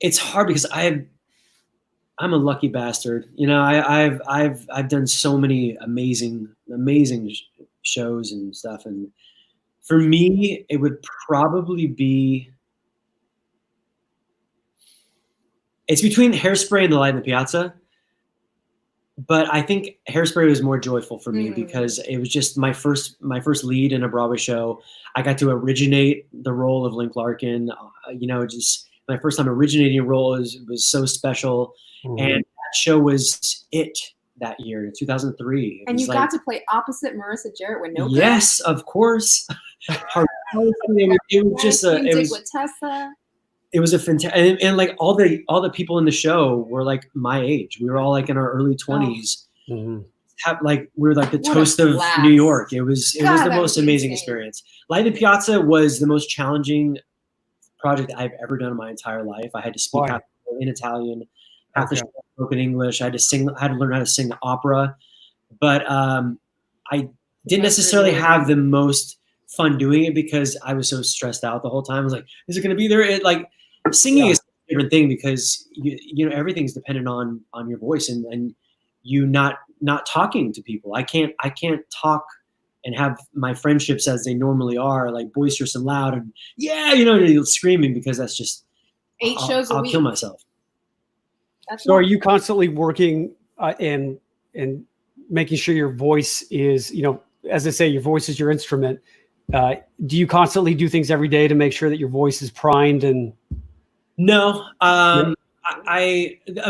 It's hard because I'm a lucky bastard. You know, I've done so many amazing shows and stuff, and for me, it would probably be. It's between Hairspray and The Light in the Piazza, but I think Hairspray was more joyful for me because it was just my first lead in a Broadway show. I got to originate the role of Link Larkin. You know, just my first time originating a role was so special, and that show was it that year in 2003. And you got to play opposite Marissa Jarrett with no. Yes, of course. It was just it it was a fantastic, and like all the people in the show were like my age. We were all like in our early 20s. Mm-hmm. Like we were like the What a toast of blast. New York. It was the that most was amazing insane. experience. Live in Piazza was the most challenging project I've ever done in my entire life. I had to speak Why? half in Italian, half the Okay. show spoken English. I had to learn how to sing opera, but I didn't necessarily have the most fun doing it because I was so stressed out the whole time. I was like, is it going to be there? Like singing is a different thing because you know everything's dependent on your voice and you not talking to people. I can't talk and have my friendships as they normally are, like boisterous and loud and screaming, because that's just 8 shows a I'll week. kill myself. That's So are not- you constantly working and making sure your voice is, as I say, your voice is your instrument. Do you constantly do things every day to make sure that your voice is primed? And No, I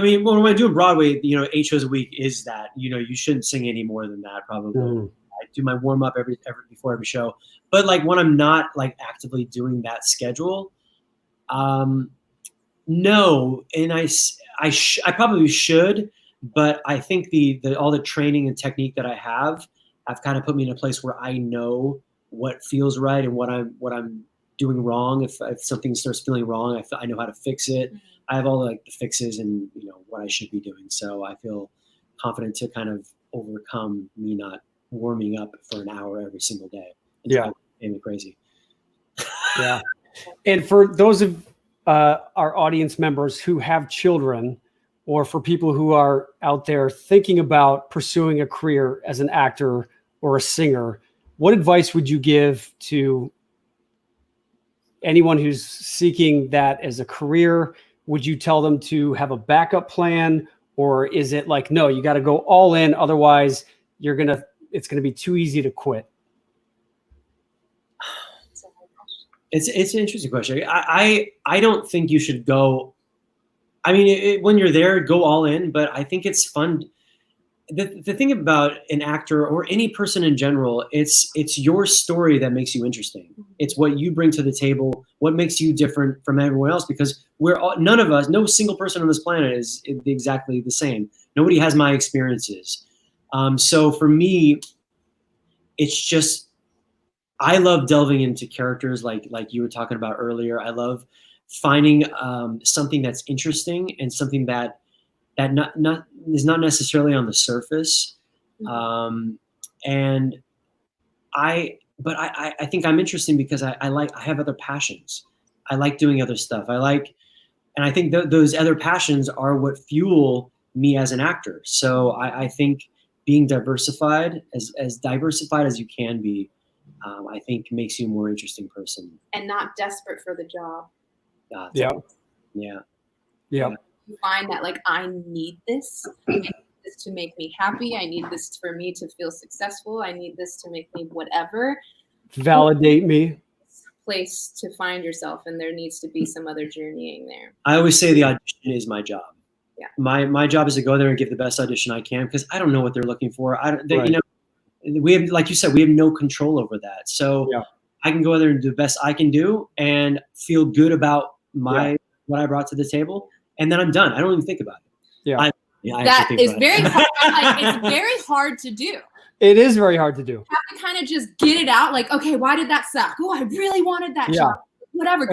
mean, when I do Broadway, 8 shows a week is that, you shouldn't sing any more than that probably. Mhm. I do my warm up every before every show, but like when I'm not like actively doing that schedule, no, and I probably should, but I think the all the training and technique that I have kind of put me in a place where I know what feels right and what I'm doing wrong. If something starts feeling wrong, I know how to fix it. Mhm. I have all the fixes and what I should be doing. So I feel confident to kind of overcome me not warming up for an hour every single day. Yeah. Made me crazy. Yeah. And for those of our audience members who have children, or for people who are out there thinking about pursuing a career as an actor or a singer, what advice would you give to anyone who's seeking that as a career? Would you tell them to have a backup plan, or is it like, no, you got to go all in, otherwise it's going to be too easy to quit? It's an interesting question. I don't think you should go. I mean, when you're there, go all in. But I think it's fun. The thing about an actor or any person in general, it's your story that makes you interesting. It's what you bring to the table, what makes you different from everyone else. Because none of us, no single person on this planet is exactly the same. Nobody has my experiences. So for me, it's just, I love delving into characters like you were talking about earlier. I love finding something that's interesting and something that is not necessarily on the surface. And I think I'm interesting because I have other passions. I like doing other stuff. And I think those other passions are what fuel me as an actor. So I think being diversified, as diversified as you can be, I think makes you a more interesting person. And not desperate for the job. Yeah. You find that like, I need this. I need this to make me happy. I need this for me to feel successful. I need this to make me whatever. Validate me. Place to find yourself, and there needs to be some other journeying there. I always say the audition is my job. Yeah. My job is to go there and give the best audition I can, because I don't know what they're looking for. Right. We have, like you said, we have no control over that. So I can go there and do the best I can do and feel good about what I brought to the table, and then I'm done. I don't even think about it. Yeah. That is very hard. It's very hard to do. It is very hard to do. You have to kind of just get it out. Like, okay, why did that suck? Oh, I really wanted that job. Whatever.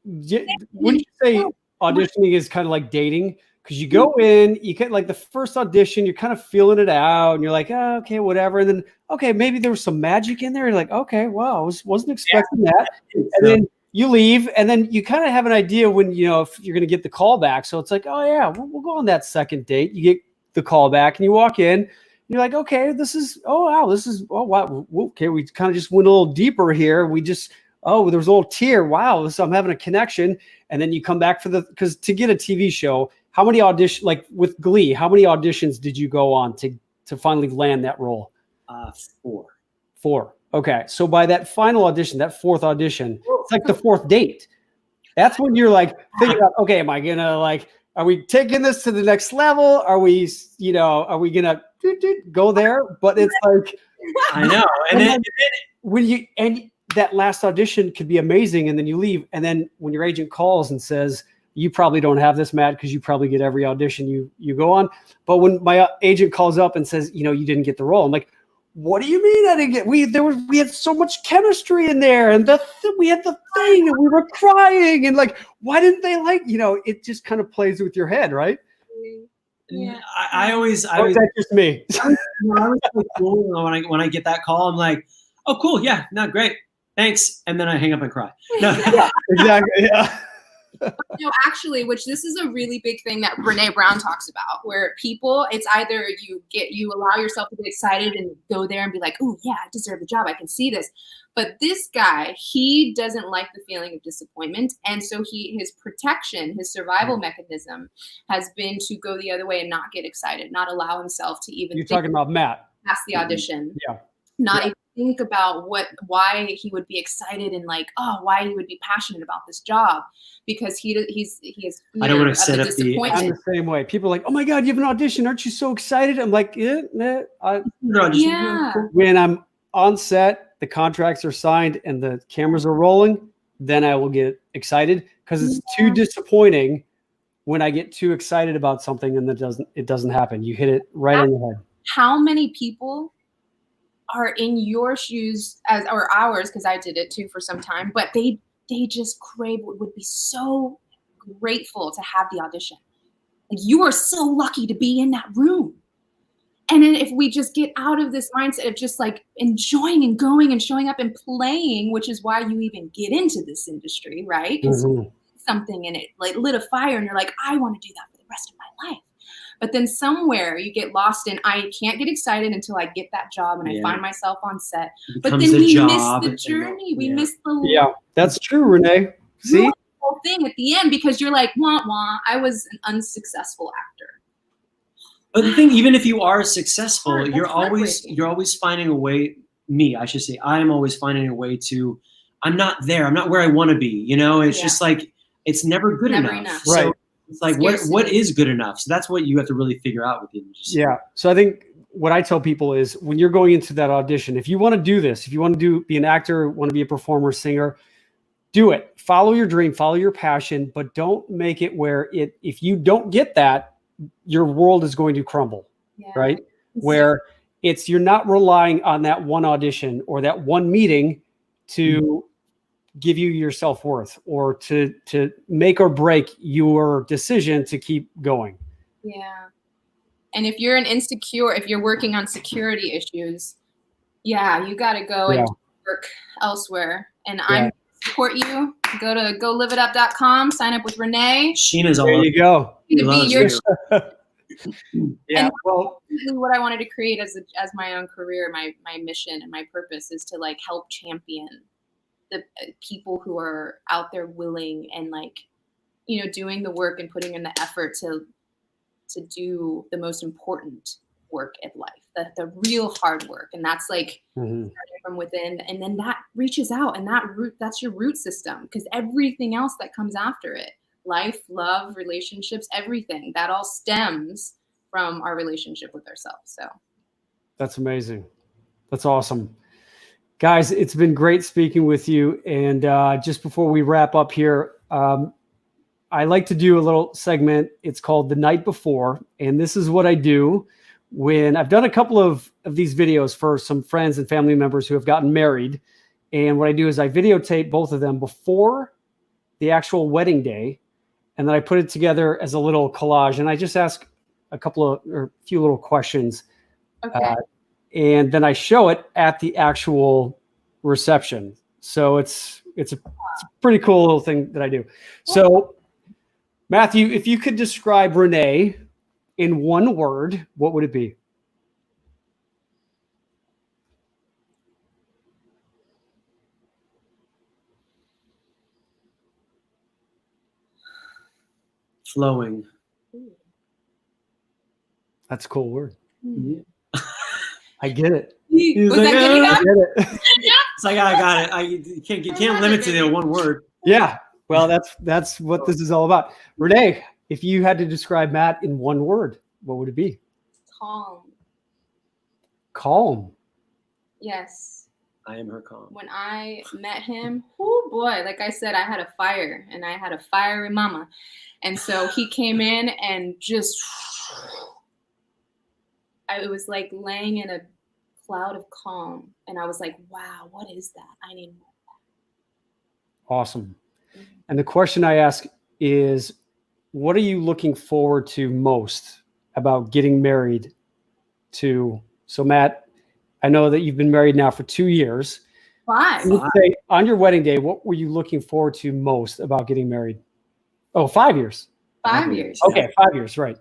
Wouldn't you say auditioning is kind of like dating? Because you go in, you get like the first audition, you're kind of feeling it out, and you're like, oh, okay, whatever. And then, okay, maybe there was some magic in there. You're like, okay, wow, I wasn't expecting that. And then you leave, and then you kind of have an idea when, if you're going to get the call back. So it's like, oh yeah, we'll go on that second date. You get the call back, and you walk in, and you're like, okay, wow. Okay, we kind of just went a little deeper here. There was a little tear. Wow, I'm having a connection. And then you come back because to get a TV show, how many auditions, like with Glee, how many auditions did you go on to finally land that role? 4. 4. Okay. So by that final audition, that 4th audition, it's like the 4th date. That's when you're like thinking about, okay, am I going to are we taking this to the next level? Are we going to go there? But it's like, I know. And then when that last audition could be amazing, and then you leave, and then when your agent calls and says, you probably don't have this, Matt, because you probably get every audition you go on. But when my agent calls up and says, you didn't get the role, I'm like, what do you mean I didn't get? We had so much chemistry in there, and we had the thing, and we were crying, and like, why didn't they like? It just kind of plays with your head, right? Yeah. I always That's just me. I always feel cool when I get that call. I'm like, oh, cool, yeah, no, great, thanks, and then I hang up and cry. No. Yeah, exactly. Yeah. No, actually, which this is a really big thing that Brene Brown talks about, where people, it's either you allow yourself to get excited and go there and be like, oh yeah, I deserve the job, I can see this. But this guy, he doesn't like the feeling of disappointment. And so his protection, his survival mechanism has been to go the other way and not get excited, not allow himself to even You're talking about Matt. past the audition. Yeah. Not even think about why he would be excited and like, why he would be passionate about this job, because he is I don't want to set up I'm the same way. People are like, oh my God, you have an audition. Aren't you so excited? I'm like, yeah. When I'm on set, the contracts are signed and the cameras are rolling, then I will get excited, because it's too disappointing when I get too excited about something and it doesn't happen. You hit it right on the head. How many people are in your shoes or ours, because I did it too for some time, but they just would be so grateful to have the audition. Like, you are so lucky to be in that room. And then if we just get out of this mindset of just like enjoying and going and showing up and playing, which is why you even get into this industry, right? Because something in it like lit a fire and you're like, I want to do that for the rest of my life. But then somewhere you get lost in, I can't get excited until I get that job and I find myself on set. But then we miss the journey. We miss the that's true, Renee. See, whole thing at the end, because you're like, wah wah, I was an unsuccessful actor. But the thing, even if you are successful, you're always finding a way. I am always finding a way to. I'm not there. I'm not where I want to be. It's just like it's never good enough. Right. So it's like what is good enough? So that's what you have to really figure out with the industry. Yeah. So I think what I tell people is, when you're going into that audition, if you want to do this, if you want to be an actor, want to be a performer, singer, do it. Follow your dream, follow your passion, but don't make it where if you don't get that, your world is going to crumble, right? Where you're not relying on that one audition or that one meeting to give you your self-worth or to make or break your decision to keep going. Yeah. And if you're if you're working on security issues, you got to go and work elsewhere. And I support you. Go to goliveit.com, sign up with Renee. Sheena's all there. You go. And what I wanted to create as my own career, my mission and my purpose is to like help champion the people who are out there willing and like, doing the work and putting in the effort to do the most important work in life, the real hard work. And that's like starting from within, and then that reaches out, and that's your root system, because everything else that comes after it, life, love, relationships, everything, that all stems from our relationship with ourselves. So that's amazing. That's awesome. Guys, it's been great speaking with you. And just before we wrap up here, I like to do a little segment. It's called The Night Before. And this is what I do when I've done a couple of these videos for some friends and family members who have gotten married. And what I do is I videotape both of them before the actual wedding day. And then I put it together as a little collage. And I just ask a few little questions. Okay. And then I show it at the actual reception. So it's a pretty cool little thing that I do. So Matthew, if you could describe Renee in one word, what would it be? Flowing. That's a cool word. Yeah. I get it. Was that good enough? I get it. It's like, I got it. You can't limit to the one word. Yeah. Well, that's what this is all about. Renee, if you had to describe Matt in one word, what would it be? Calm. Calm. Yes. I am her calm. When I met him, oh boy, like I said, I had a fire and I had a fiery mama. And so he came in and just, it was like laying in a cloud of calm. And I was like, wow, what is that? I need more. Awesome. And the question I ask is, what are you looking forward to most about getting married to? So Matt, I know that you've been married now for 2 years. 5. Let's say, on your wedding day, what were you looking forward to most about getting married? Oh, 5 years. 5 years. Okay, 5 years, right.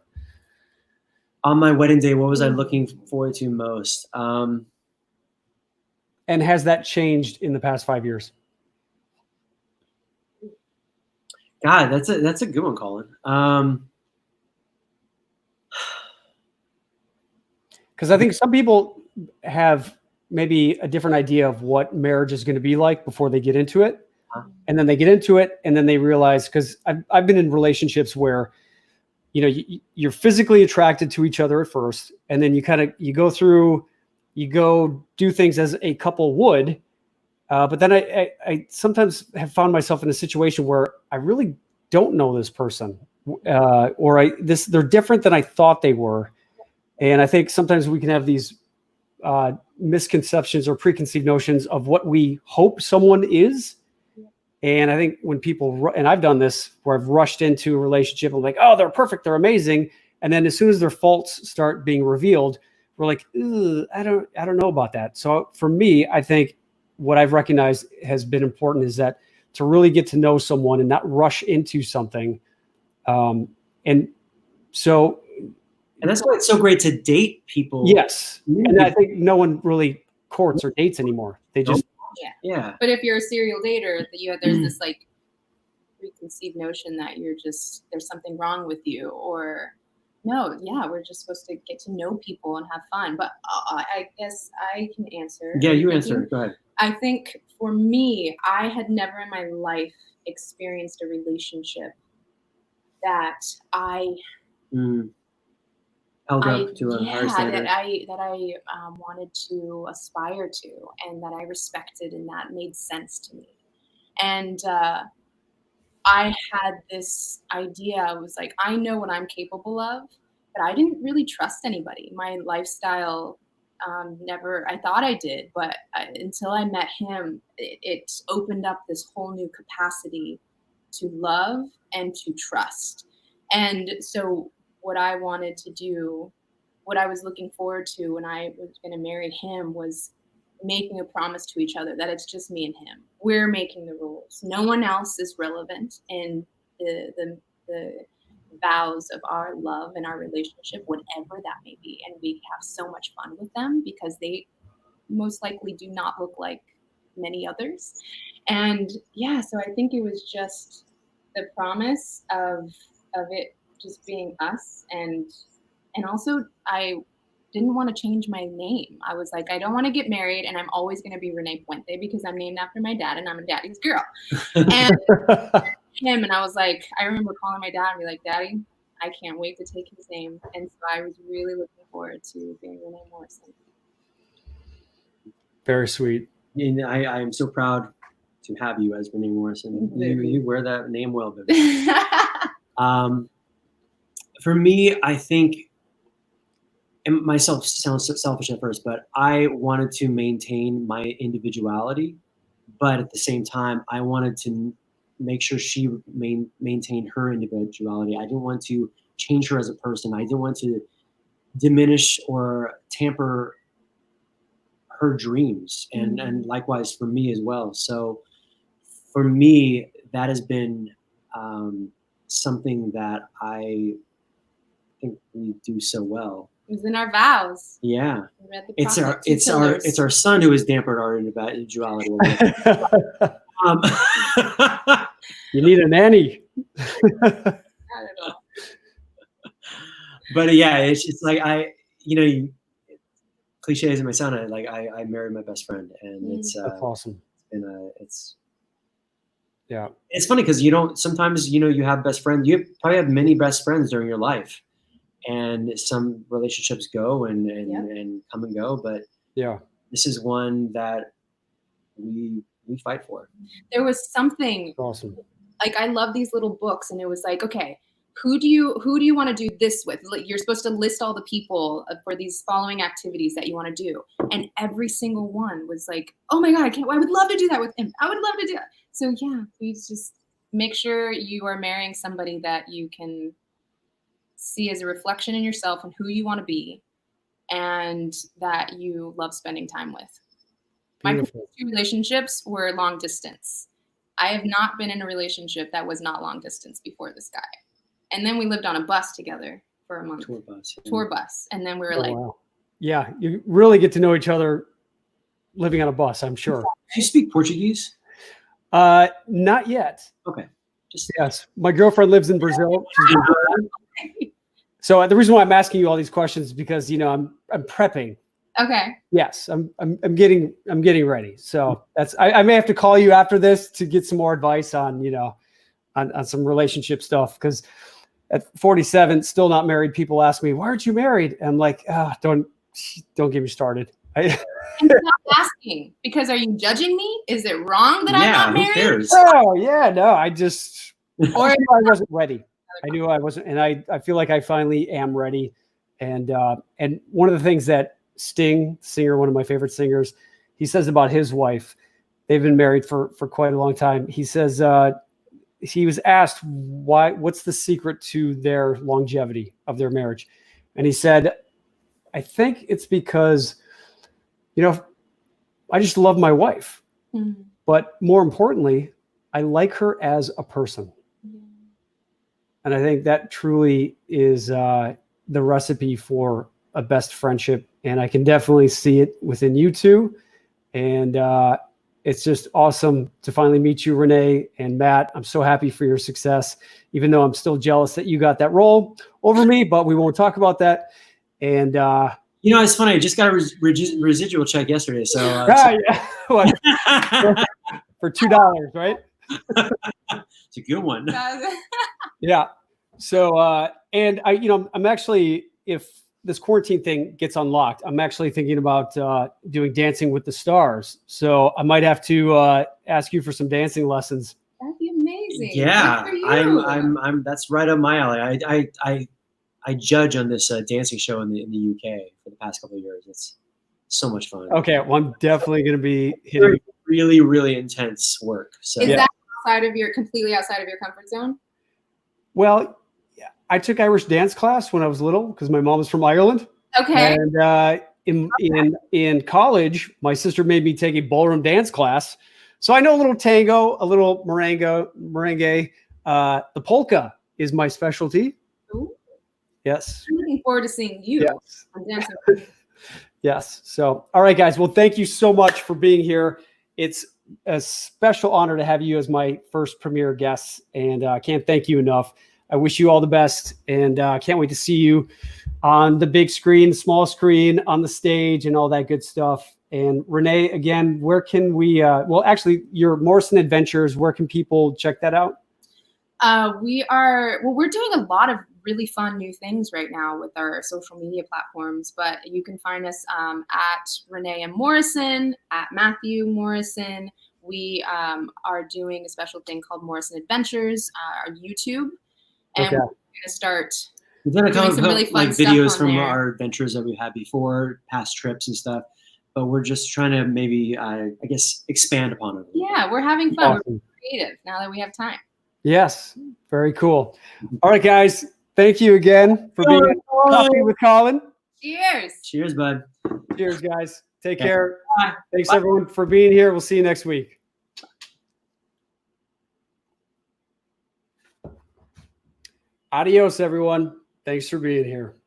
On my wedding day, what was I looking forward to most? And has that changed in the past 5 years? God, that's a good one, Colin. Because I think some people have maybe a different idea of what marriage is going to be like before they get into it. And then they get into it and then they realize, because I've been in relationships where, you know, you're physically attracted to each other at first. And then you go do things as a couple would. But then I sometimes have found myself in a situation where I really don't know this person, or they're different than I thought they were. And I think sometimes we can have these misconceptions or preconceived notions of what we hope someone is. And I think when people, and I've done this where I've rushed into a relationship and like, oh, they're perfect, they're amazing. And then as soon as their faults start being revealed, we're like, I don't know about that. So for me, I think what I've recognized has been important is that to really get to know someone and not rush into something. And that's why it's so great to date people. Yes. And I think no one really courts or dates anymore. They just. Yeah. But if you're a serial dater, there's this like preconceived notion that there's something wrong with you, or no, yeah, we're just supposed to get to know people and have fun. But I guess I can answer. Yeah, you answer. Go ahead. I think for me, I had never in my life experienced a relationship that I held up to a higher standard. that I wanted to aspire to, and that I respected, and that made sense to me. And I had this idea. I was like, I know what I'm capable of, but I didn't really trust anybody. My lifestyle I thought I did, but until I met him, it opened up this whole new capacity to love and to trust. And so what I wanted to do, what I was looking forward to when I was going to marry him, was making a promise to each other that it's just me and him. We're making the rules. No one else is relevant in the vows of our love and our relationship, whatever that may be. And we have so much fun with them because they most likely do not look like many others. And yeah, so I think it was just the promise of it just being us. And also I didn't want to change my name. I was like, I don't want to get married and I'm always going to be Renee Puente because I'm named after my dad and I'm a daddy's girl. And him, and I was like, I remember calling my dad and be like, Daddy, I can't wait to take his name. And so I was really looking forward to being Renee Morrison. Very sweet. And I am so proud to have you as Renee Morrison. You wear that name well, baby. For me, I think, and myself sounds selfish at first, but I wanted to maintain my individuality, but at the same time, I wanted to make sure she maintained her individuality. I didn't want to change her as a person. I didn't want to diminish or tamper her dreams, and likewise for me as well. So for me, that has been something that I think we do so well. It was in our vows. Yeah, it's our son who has dampened our individuality. You need a nanny. But yeah, it's like cliches in my sound. I married my best friend, and that's awesome. It's funny because sometimes you have best friends. You probably have many best friends during your life, and some relationships go and come and go. But yeah, this is one that we fight for. There was something Awesome. like, I love these little books, and it was like, okay, who do you want to do this with? Like, you're supposed to list all the people for these following activities that you want to do, and every single one was like, oh my God, I would love to do that with him. I would love to do that. So yeah, please just make sure you are marrying somebody that you can see as a reflection in yourself and who you want to be, and that you love spending time with. My first 2 relationships were long distance. I have not been in a relationship that was not long distance before this guy. And then we lived on a bus together for a month. Tour bus. And then we were Wow. Yeah, you really get to know each other living on a bus, I'm sure. Do you speak Portuguese? Not yet. Okay. Yes. My girlfriend lives in Brazil. She's in Brazil. So the reason why I'm asking you all these questions is because, I'm prepping. Okay. Yes, I'm getting ready. So I may have to call you after this to get some more advice on, on some relationship stuff, because at 47, still not married, people ask me, why aren't you married? And I'm like, don't get me started. I'm not asking because, are you judging me? Is it wrong that I'm not married? Who cares? Oh yeah, no, I wasn't ready. I knew I wasn't, and I feel like I finally am ready. And one of the things that Sting, singer, one of my favorite singers, he says about his wife, they've been married for quite a long time. He says he was asked what's the secret to their longevity of their marriage, and he said, I think it's because, I just love my wife, but more importantly, I like her as a person. And I think that truly is the recipe for a best friendship. And I can definitely see it within you two. And it's just awesome to finally meet you, Renee and Matt. I'm so happy for your success, even though I'm still jealous that you got that role over me, but we won't talk about that. And it's funny. I just got a residual check yesterday. So yeah. For $2, right? It's a good one. Yeah. So, and I'm actually, if this quarantine thing gets unlocked, I'm actually thinking about doing Dancing with the Stars. So I might have to ask you for some dancing lessons. That'd be amazing. Yeah, Good for you. I'm. That's right up my alley. I judge on this dancing show in the UK for the past couple of years. It's so much fun. Okay, well, I'm definitely going to be hitting really, really intense work. So Is that completely outside of your comfort zone? Well, I took Irish dance class when I was little because my mom was from Ireland. Okay. And in college, my sister made me take a ballroom dance class. So I know a little tango, a little merengue. The polka is my specialty. Ooh. Yes. I'm looking forward to seeing you on Dancing. Yes. So, all right, guys. Well, thank you so much for being here. It's a special honor to have you as my first premiere guest, and I can't thank you enough. I wish you all the best, and can't wait to see you on the big screen, small screen, on the stage, and all that good stuff. And Renee, again, where can we, your Morrison Adventures, where can people check that out? We're doing a lot of really fun new things right now with our social media platforms, but you can find us at Renee M. Morrison, at Matthew Morrison. We are doing a special thing called Morrison Adventures on YouTube. And we're going to start doing some really fun videos stuff from there. our adventures that we had before, past trips and stuff. But we're just trying to maybe, expand upon it. Yeah, we're having fun. Awesome. We're creative now that we have time. Yes, very cool. All right, guys. Thank you again for being on Coffee with Colin. Cheers. Cheers, bud. Cheers, guys. Take care. Bye. Thanks, everyone, for being here. We'll see you next week. Adios, everyone. Thanks for being here.